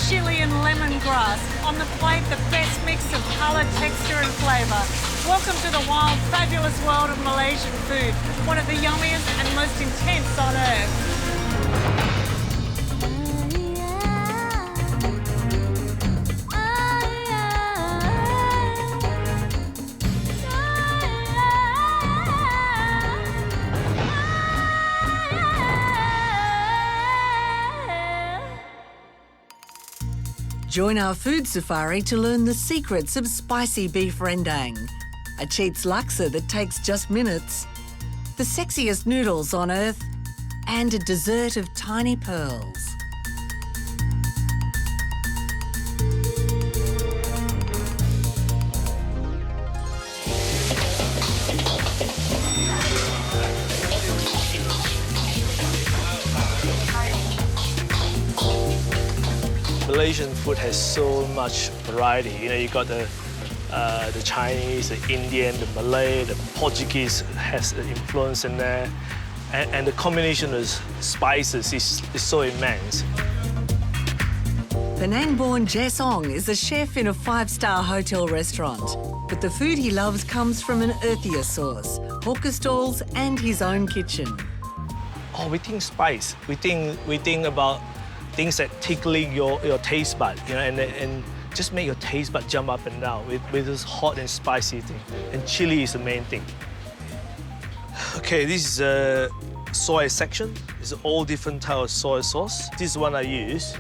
chili and lemongrass. On the plate, the best mix of colour, texture and flavour. Welcome to the wild, fabulous world of Malaysian food, one of the yummiest and most intense on earth. Join our food safari to learn the secrets of spicy beef rendang, a cheats laksa that takes just minutes, the sexiest noodles on earth, and a dessert of tiny pearls. Malaysian food has so much variety. You know, you got the Chinese, the Indian, the Malay, the Portuguese has the influence in there, and the combination of spices is so immense. Penang-born Jess Ong is a chef in a 5-star hotel restaurant, but the food he loves comes from an earthier source, hawker stalls and his own kitchen. Oh, we think spice. We think about things that tickling your taste bud, you know, and just make your taste bud jump up and down with this hot and spicy thing. And chili is the main thing. Okay, this is a soy section. It's all different type of soy sauce. This one I use.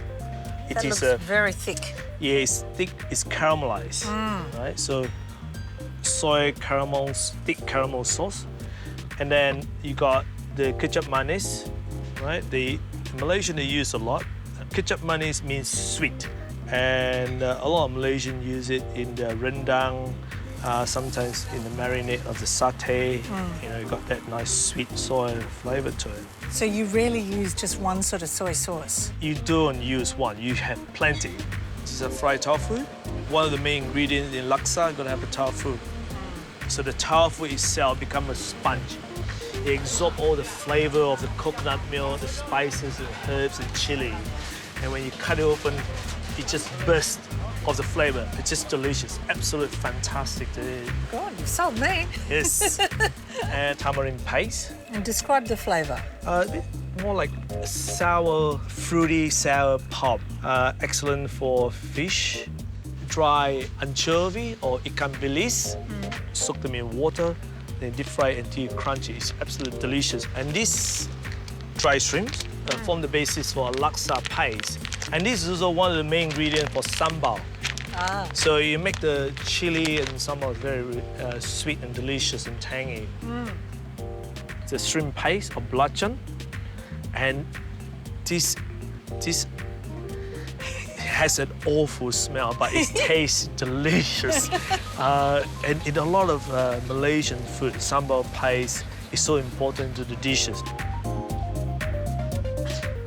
That looks very thick. Yeah, it's thick. It's caramelized, right? So soy caramel, thick caramel sauce, and then you got the ketchup manis, right? In Malaysian they use a lot. Ketchup manis means sweet, and a lot of Malaysians use it in the rendang, sometimes in the marinade of the satay. You know, you got that nice sweet soy flavour to it. So you rarely use just one sort of soy sauce? You don't use one, you have plenty. This is a fried tofu. One of the main ingredients in laksa, gonna have the tofu. So the tofu itself becomes a sponge. It absorbs all the flavour of the coconut milk, the spices, and herbs and chili. And when you cut it open, it just bursts of the flavour. It's just delicious, absolutely fantastic to eat. God, you've sold me. Yes. And tamarind paste. And describe the flavour. A bit more like a sour, fruity, sour pulp. Excellent for fish. Dry anchovy or ikan bilis. Soak them in water, then deep fry it until crunchy. It's absolutely delicious. And this dry shrimps form the basis for a laksa paste. And this is also one of the main ingredients for sambal. So you make the chili and sambal very sweet and delicious and tangy. The shrimp paste or belacan, and this has an awful smell, but it tastes delicious. And in a lot of Malaysian food, sambal paste is so important to the dishes.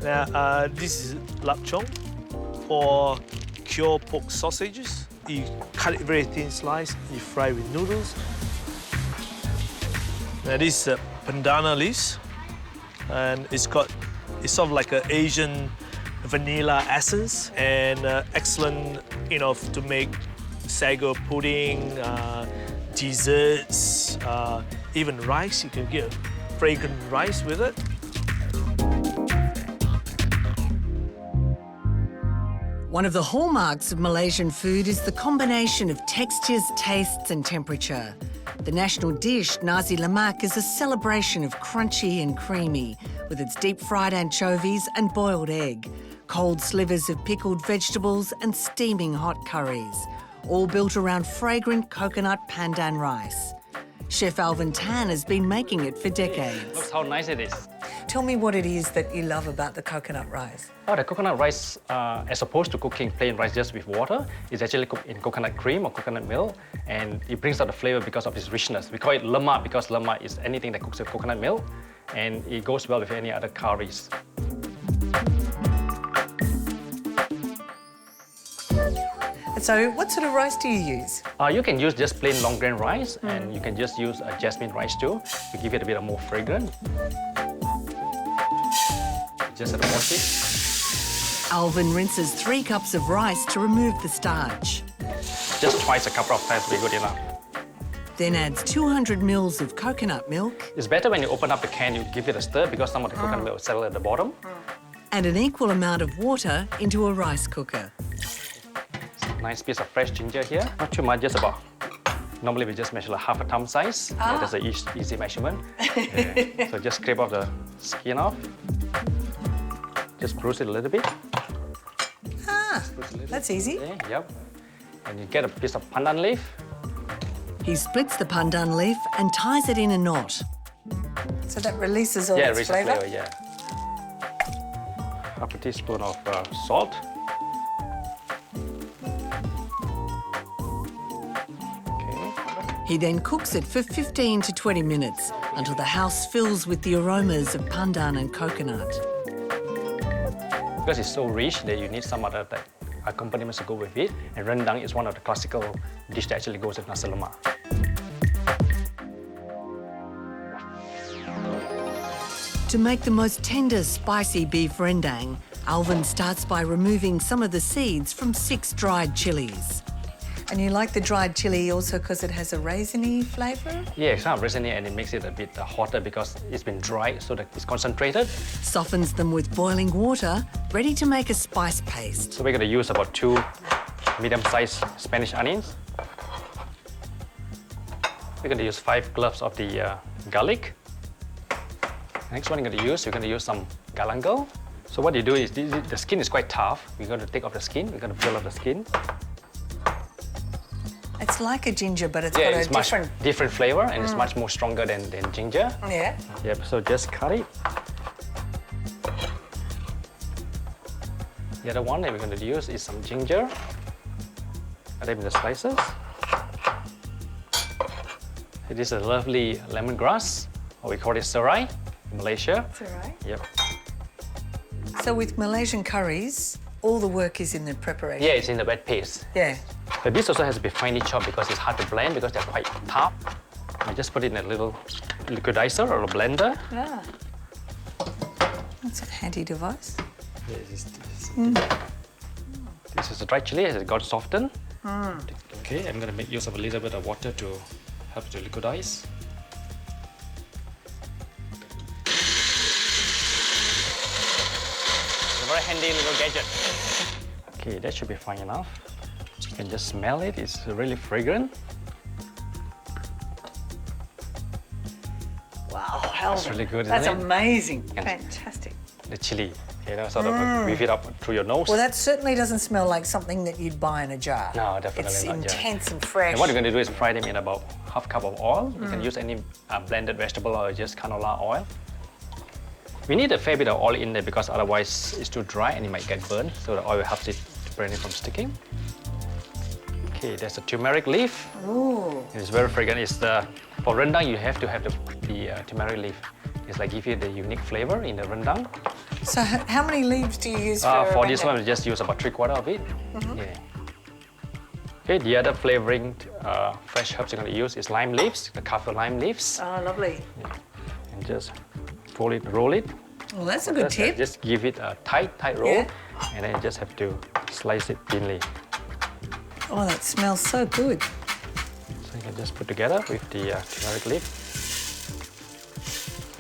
Now, this is lapchong for cured pork sausages. You cut it very thin slice, you fry with noodles. Now, this is pandana leaves, and it's sort of like an Asian vanilla essence, and excellent, you know, to make sago pudding, desserts, even rice. You can get fragrant rice with it. One of the hallmarks of Malaysian food is the combination of textures, tastes and temperature. The national dish, nasi lemak, is a celebration of crunchy and creamy, with its deep-fried anchovies and boiled egg, cold slivers of pickled vegetables and steaming hot curries, all built around fragrant coconut pandan rice. Chef Alvin Tan has been making it for decades. Look how nice it is. Tell me what it is that you love about the coconut rice. Oh, the coconut rice, as opposed to cooking plain rice just with water, is actually cooked in coconut cream or coconut milk, and it brings out the flavour because of its richness. We call it lemak because lemak is anything that cooks with coconut milk, and it goes well with any other curries. So what sort of rice do you use? You can use just plain long grain rice, and you can just use jasmine rice too, to give it a bit of more fragrance. Just wash it. Alvin rinses 3 cups of rice to remove the starch. Just twice a couple of times will be good enough. Then adds 200 ml of coconut milk It's better when you open up the can, you give it a stir because some of the coconut milk will settle at the bottom. and an equal amount of water into a rice cooker. Nice piece of fresh ginger here. Not too much, just about. Normally we just measure like half a thumb size. Yeah, that's an easy measurement. Yeah. So just scrape off the skin off. Just bruise it a little bit. That's easy. Okay, yep. And you get a piece of pandan leaf. He splits the pandan leaf and ties it in a knot. So that releases all Yeah, its rich flavour? flavor, yeah. Half a teaspoon of salt. Okay. He then cooks it for 15 to 20 minutes until the house fills with the aromas of pandan and coconut. Because it's so rich that you need some other accompaniments to go with it. And rendang is one of the classical dishes that actually goes with nasi lemak. To make the most tender, spicy beef rendang, Alvin starts by removing some of the seeds from 6 dried chilies. And you like the dried chilli also because it has a raisiny flavour? Yeah, it's kind of raisiny and it makes it a bit hotter because it's been dried so that it's concentrated. Softens them with boiling water, ready to make a spice paste. So we're going to use about 2 medium-sized Spanish onions. We're going to use 5 cloves of the garlic. Next one we're going to use some galangal. So what you do is, the skin is quite tough. We're going to take off the skin. We're going to peel off the skin. It's like a ginger, but it's Yeah, got it's a much different... different flavor and it's much more stronger than ginger. Yeah. Yep, so just cut it. The other one that we're going to use is some ginger. Cut them in the slices. It is a lovely lemongrass, or we call it serai in Malaysia. That's all right. Yep. So with Malaysian curries, all the work is in the preparation? Yeah, it's in the wet paste. Yeah. But this also has to be finely chopped because it's hard to blend because they're quite tough. I just put it in a little liquidizer or a blender. Ah. That's a handy device. This is a dried chili, it got softened. Okay, I'm going to make use of a little bit of water to help to liquidize. It's a very handy little gadget. Okay, that should be fine enough. You can just smell it, it's really fragrant. Wow, Alvin. That's really good, That's isn't it? amazing. And- Fantastic. The chili, sort of weave it up through your nose. Well, that certainly doesn't smell like something that you'd buy in a jar. No, definitely It's not, yeah. intense and fresh. And what you're going to do is fry them in about half cup of oil. You can use any blended vegetable or just canola oil. We need a fair bit of oil in there because otherwise it's too dry and it might get burned. So the oil helps it to prevent it from sticking. Okay, there's a turmeric leaf. Ooh. It's very fragrant. For rendang, you have to have the turmeric leaf. It's like give you the unique flavor in the rendang. So how many leaves do you use for For this rendang? one, we just use about 3/4 of it. Yeah. Okay, the other flavoring fresh herbs you're going to use is lime leaves, the kaffir lime leaves. Oh, lovely. And just roll it. Well, that's a good tip. Just give it a tight roll. Yeah. And then you just have to slice it thinly. Oh, that smells so good. So you can just put together with the turmeric leaf.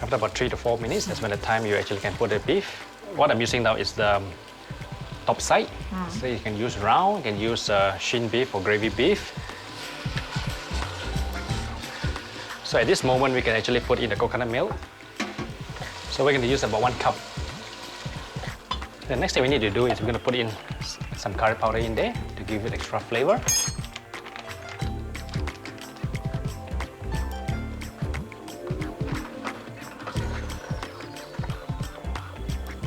After about 3 to 4 minutes, that's when the time you actually can put the beef. What I'm using now is the top side. So you can use round, you can use shin beef or gravy beef. So at this moment, we can actually put in the coconut milk. So we're going to use about 1 cup. The next thing we need to do is we're going to put in some curry powder in there to give it extra flavor.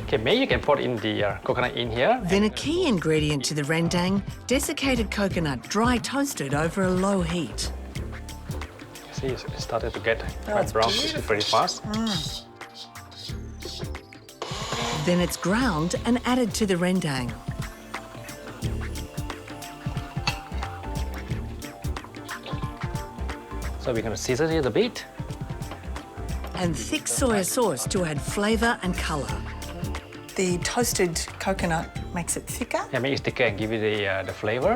Okay, maybe you can put in the coconut in here. Then a key ingredient to the rendang, desiccated coconut dry toasted over a low heat. See, it started to get it's quite brown beautiful. pretty fast. Then it's ground and added to the rendang. So we're going to season it a bit. And thick soya sauce to add flavour and colour. The toasted coconut makes it thicker. Yeah, make it thicker and give you the flavor.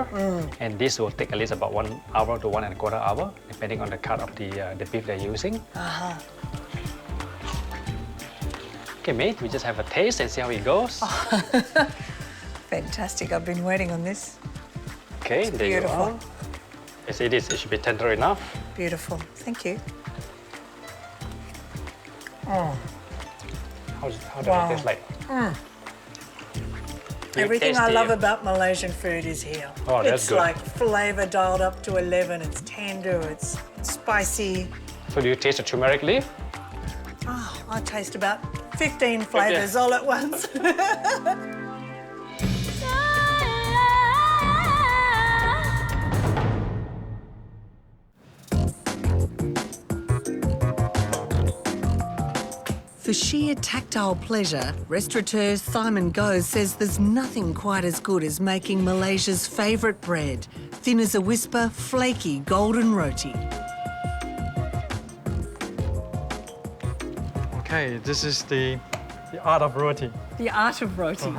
And this will take at least about 1 hour to 1.25 hours, depending on the cut of the beef they're using. Okay, mate, we just have a taste and see how it goes. Fantastic. I've been waiting on this. Okay, there beautiful. you are. Yes, it is. It should be tender enough. Beautiful. Thank you. How does Wow. it taste like? Everything I tasty. love about Malaysian food is here. Oh, that's it's good. like flavour dialed up to 11. It's tender, it's spicy. So do you taste the turmeric leaf? Oh, I taste about 15 flavours all at once. For sheer tactile pleasure, restaurateur Simon Goh says there's nothing quite as good as making Malaysia's favourite bread, thin as a whisper, flaky golden roti. Okay, this is the art of roti. The art of roti.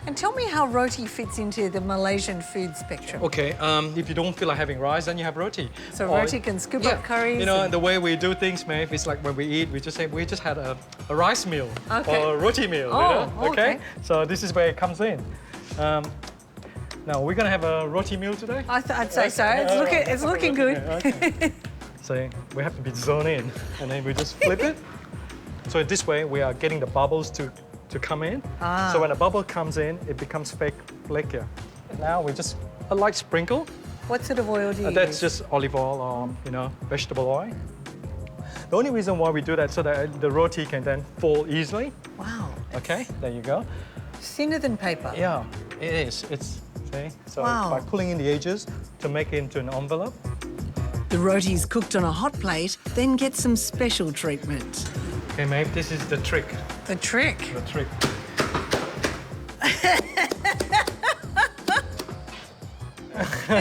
And tell me how roti fits into the Malaysian food spectrum. Okay, if you don't feel like having rice, then you have roti. So Or- roti can scoop up curries. You know, and- the way we do things, Maeve, is like when we eat, we just say we just had a rice meal Okay. or a roti meal. Oh, you know? okay. So this is where it comes in. Now we're gonna have a roti meal today. I'd say so. It's looking good. Okay. So we have to be zoned in, and then we just flip it. So this way we are getting the bubbles to come in. So when a bubble comes in, it becomes flakier. Now we just a light sprinkle. What sort of oil do you That's use? just olive oil or vegetable oil. The only reason why we do that so that the roti can then fall easily. Wow. Okay, there you go. Thinner than paper. Yeah, it is. It's okay. So Wow. by pulling in the edges to make it into an envelope. The roti's cooked on a hot plate, then get some special treatment. Okay, Maeve, this is the trick. The trick. The trick.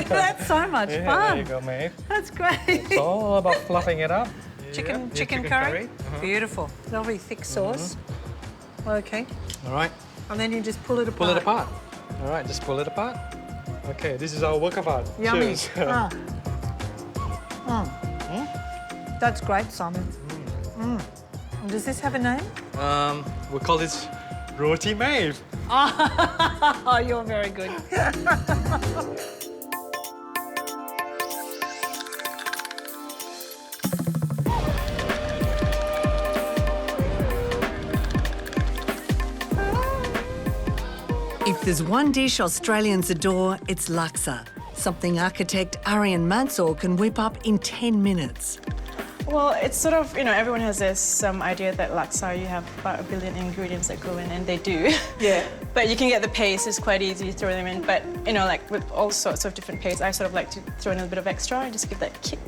That's so much Yeah, fun. there you go, Maeve. That's great. It's all about fluffing it up. Chicken, Yeah, chicken curry. Beautiful. Lovely thick sauce. Okay. All right, And then you just pull it apart. pull it apart. All right, just pull it apart. Okay, this is our work of art. Yummy. Cheers. That's great, Simon. Does this have a name? We call this roti Maeve. Oh, you're very good. If there's one dish Australians adore, it's laksa, something architect Arian Mansour can whip up in 10 minutes. Well, it's sort of, everyone has this idea that laksa, you have about 1 billion ingredients that go in, and they do. Yeah. But you can get the paste, it's quite easy to throw them in. But, like with all sorts of different pastes, I sort of like to throw in a little bit of extra and just give that kick.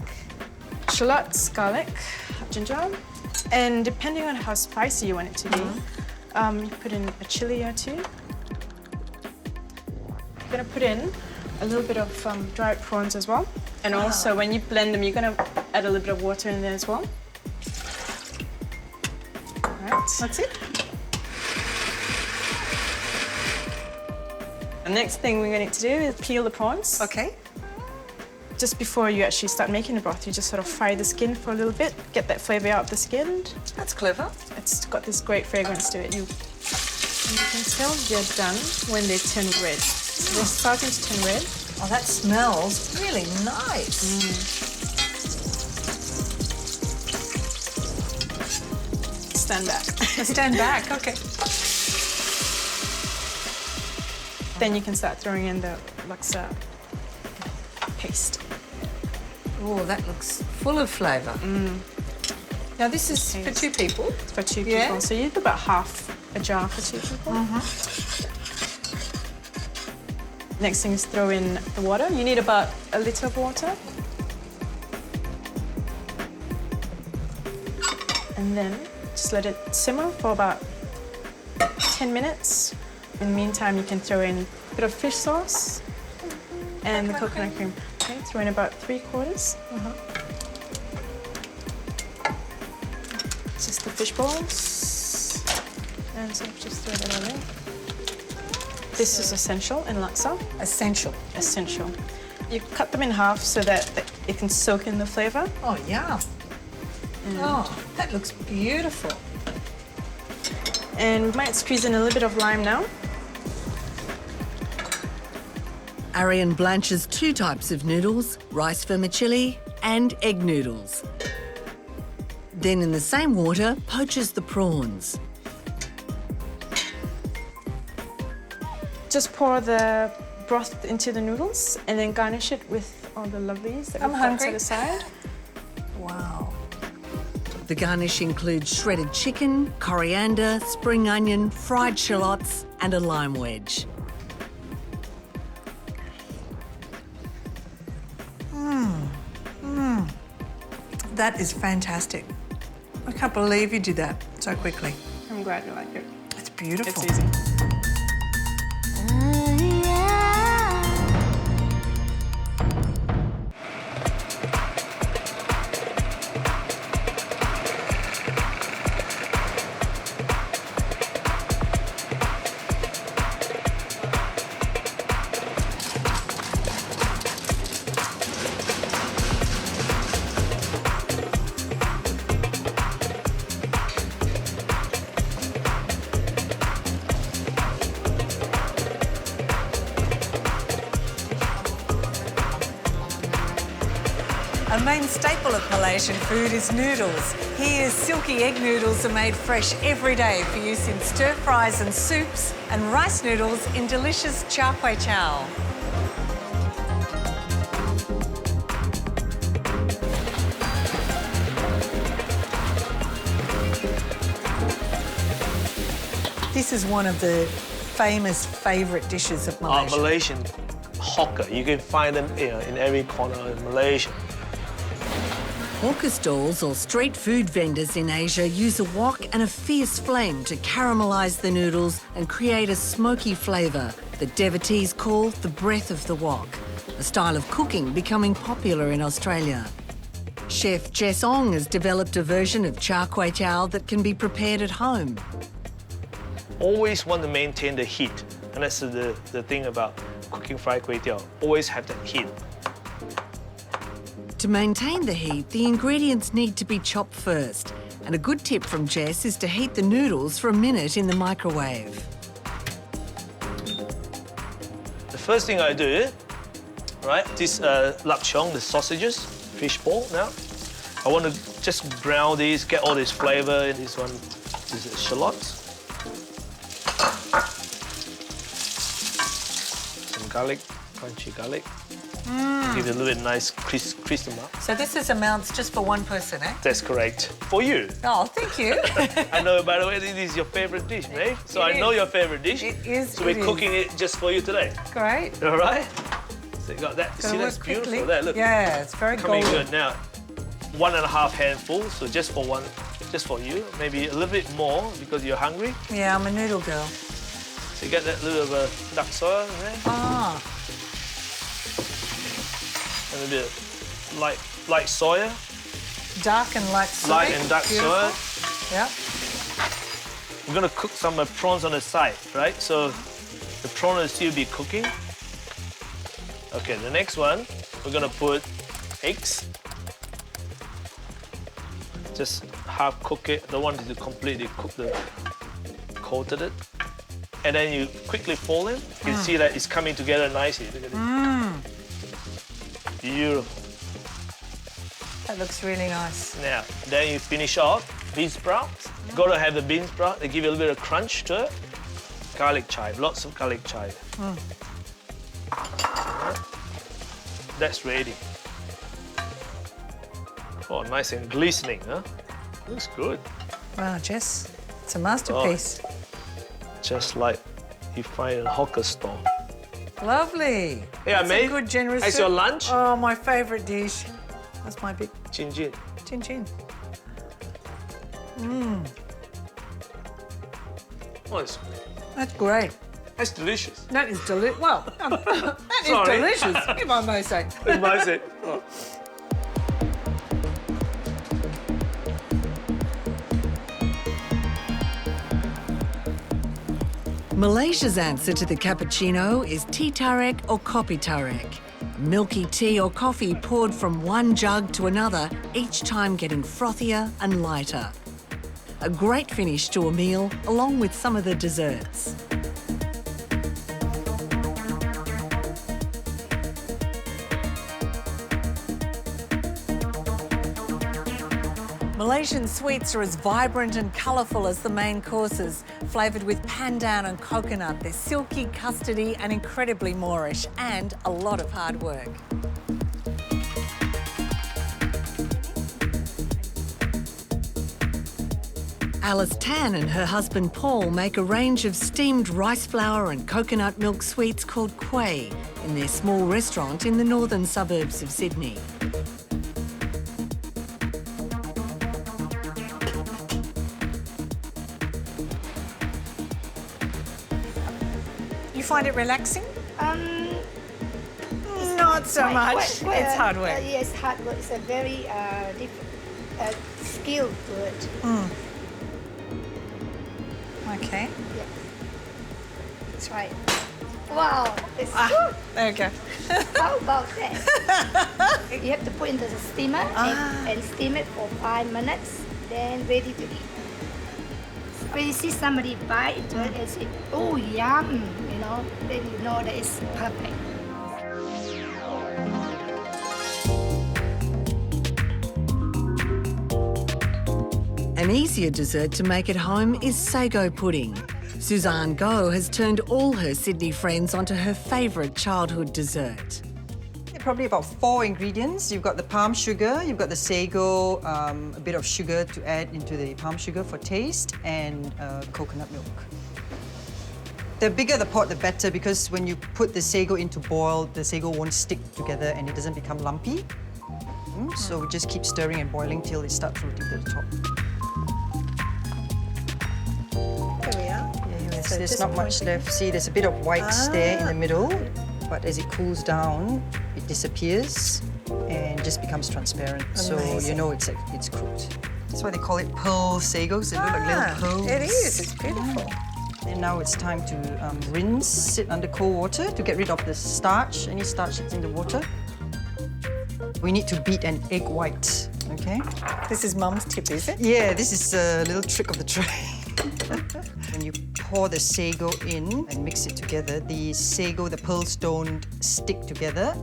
Shallots, garlic, ginger. And depending on how spicy you want it to be, you put in a chili or two. You're gonna put in a little bit of dried prawns as well. And also, when you blend them, you're gonna add a little bit of water in there as well. All right, that's it. The next thing we're going to need to do is peel the prawns. Okay. Just before you actually start making the broth, you just sort of fry the skin for a little bit, get that flavour out of the skin. That's clever. It's got this great fragrance to it. And you can tell they're done when they turn red. So they're starting to turn red. Oh, that smells really nice. Stand back. Stand back, okay. Then you can start throwing in the laksa paste. Oh, that looks full of flavour. Now, this is for 2 people. For 2 Yeah. people. So you do about half a jar for 2 people. Next thing is throw in the water. You need about 1 litre of water. And then just let it simmer for about 10 minutes. In the meantime, you can throw in a bit of fish sauce and the coconut cream. Okay, throw in about 3/4. Just the fish balls. And sort of just throw that all in. This is essential in laksa. Essential. Essential. You cut them in half so that it can soak in the flavour. Oh, yeah. Oh, that looks beautiful. And we might squeeze in a little bit of lime now. Arian blanches 2 types of noodles, rice vermicelli and egg noodles. Then in the same water, poaches the prawns. Just pour the broth into the noodles and then garnish it with all the lovelies that we've got to the side. Wow. The garnish includes shredded chicken, coriander, spring onion, fried shallots and a lime wedge. That is fantastic. I can't believe you did that so quickly. I'm glad you like it. It's beautiful. It's easy. A main staple of Malaysian food is noodles. Here, silky egg noodles are made fresh every day for use in stir fries and soups, and rice noodles in delicious char kway teow. This is one of the famous favourite dishes of Malaysia. Malaysian hawker. You can find them in every corner of Malaysia. Hawker stalls or street food vendors in Asia use a wok and a fierce flame to caramelise the noodles and create a smoky flavour that devotees call the breath of the wok, a style of cooking becoming popular in Australia. Chef Jess Ong has developed a version of char kway teow that can be prepared at home. Always want to maintain the heat, and that's the thing about cooking fried kway teow. Always have that heat. To maintain the heat, the ingredients need to be chopped first. And a good tip from Jess is to heat the noodles for a minute in the microwave. The first thing I do, right, this lapchong, the sausages, fish ball now. I want to just brown these, get all this flavour in this one. This is shallots. Some garlic, crunchy garlic. Give it a little bit nice crisp amount. So this is amounts just for one person, eh? That's correct. For you. Oh, thank you. I know, by the way, this is your favourite dish, Maeve. So I know your favourite dish. It is. So we're cooking it just for you today. Great. All right? So you got that. Gotta See, that's work beautiful. quickly. There, look. Yeah, it's very Coming golden. good now. 1.5 handful, so just for you. Maybe a little bit more because you're hungry. Yeah, I'm a noodle girl. So you get that little bit of duck soya in there. Ah, And a bit of light soya. dark and light soy. Light and dark Beautiful. soya. Yeah. We're gonna cook some prawns on the side, right? So the prawn will still be cooking. Okay, the next one, we're gonna put eggs. Just half cook it. Don't want it to completely cook coated it. And then you quickly fold it. You can see that it's coming together nicely. Look at it. Beautiful. That looks really nice. Now, then you finish off bean sprouts. Gotta have the bean sprout. They give you a little bit of crunch to it. Garlic chive, lots of garlic chive. Alright. That's ready. Oh, nice and glistening, huh? Looks good. Wow, Jess, it's a masterpiece. Just like you find in a hawker store. Lovely. Yeah, That's a Maeve, good, generous as soup. your lunch? Oh, my favourite dish. That's my big Chin chin. chin chin. Oh, That's great. that's delicious. That is delicious. Well, that is Sorry. delicious, if I may say. That's it. Oh. Malaysia's answer to the cappuccino is tea tarik or kopi tarik. Milky tea or coffee poured from one jug to another, each time getting frothier and lighter. A great finish to a meal, along with some of the desserts. Malaysian sweets are as vibrant and colourful as the main courses, flavoured with pandan and coconut. They're silky, custardy and incredibly Moorish, and a lot of hard work. Alice Tan and her husband Paul make a range of steamed rice flour and coconut milk sweets called kuih in their small restaurant in the northern suburbs of Sydney. You find it relaxing? Not so much. It's hard work. Yes, hard work. It's a very skill to it. Okay. Yeah. Try it. Wow, it's good. There we go. How about that? You have to put into the steamer and steam it for 5 minutes, then ready to eat. When you see somebody bite into it and say, oh, yum, you know, then you know that it's perfect. An easier dessert to make at home is sago pudding. Suzanne Goh has turned all her Sydney friends onto her favourite childhood dessert. Probably about 4 ingredients. You've got the palm sugar, you've got the sago, a bit of sugar to add into the palm sugar for taste, and coconut milk. The bigger the pot, the better, because when you put the sago into boil, the sago won't stick together and it doesn't become lumpy. So we just keep stirring and boiling till it starts floating to the top. There we are. Yes, So there's just not much left. See, there's a bit of white there in the middle, but as it cools down, it disappears and just becomes transparent. So you know it's cooked. That's why they call it pearl sagos. They look like little pearls. It is. It's beautiful. And now it's time to rinse it under cold water to get rid of the starch, any starch that's in the water. We need to beat an egg white, okay? This is Mum's tip, is it? Yeah, this is a little trick of the trade. When you pour the sago in and mix it together, the sago, the pearls don't stick together.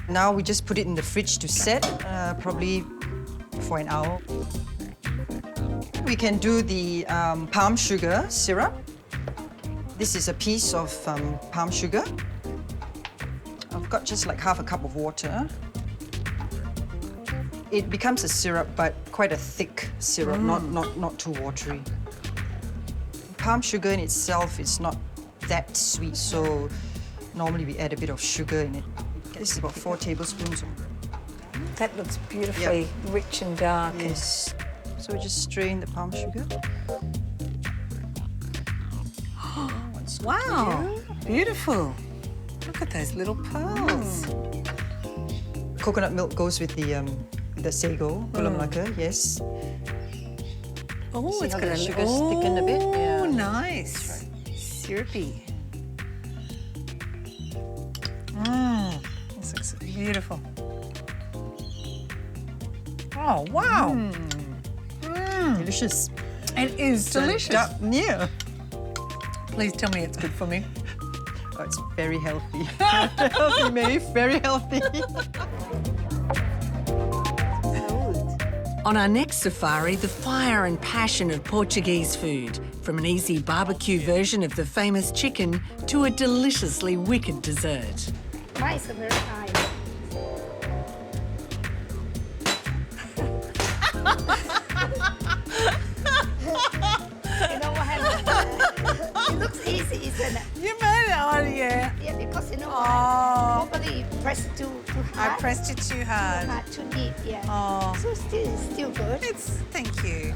Now we just put it in the fridge to set, probably for an hour. We can do the palm sugar syrup. This is a piece of palm sugar. I've got just like half a cup of water. It becomes a syrup, but quite a thick syrup, not too watery. Palm sugar in itself is not that sweet, so normally we add a bit of sugar in it. This is about 4 tablespoons. That looks beautifully rich and dark. Yes. So we just strain the palm sugar. Wow, beautiful. Look at those little pearls. Coconut milk goes with the sago, gula melaka, yes. Oh, See it's how got the a sugar's thickened a bit? Oh, Yeah. nice. Syrupy. This looks beautiful. Oh, wow. Delicious. It is delicious. Yeah. Please tell me it's good for me. Oh, it's very healthy. Healthy, Maeve, very healthy. On our next safari, the fire and passion of Portuguese food, from an easy barbecue version of the famous chicken to a deliciously wicked dessert. Mine is very high. You know what happened? It looks easy, isn't it? You made it, oh yeah. Yeah, because you know Oh. probably you press it too I hard. pressed it too hard. Too deep, yeah. Oh. So it's still good. Thank you.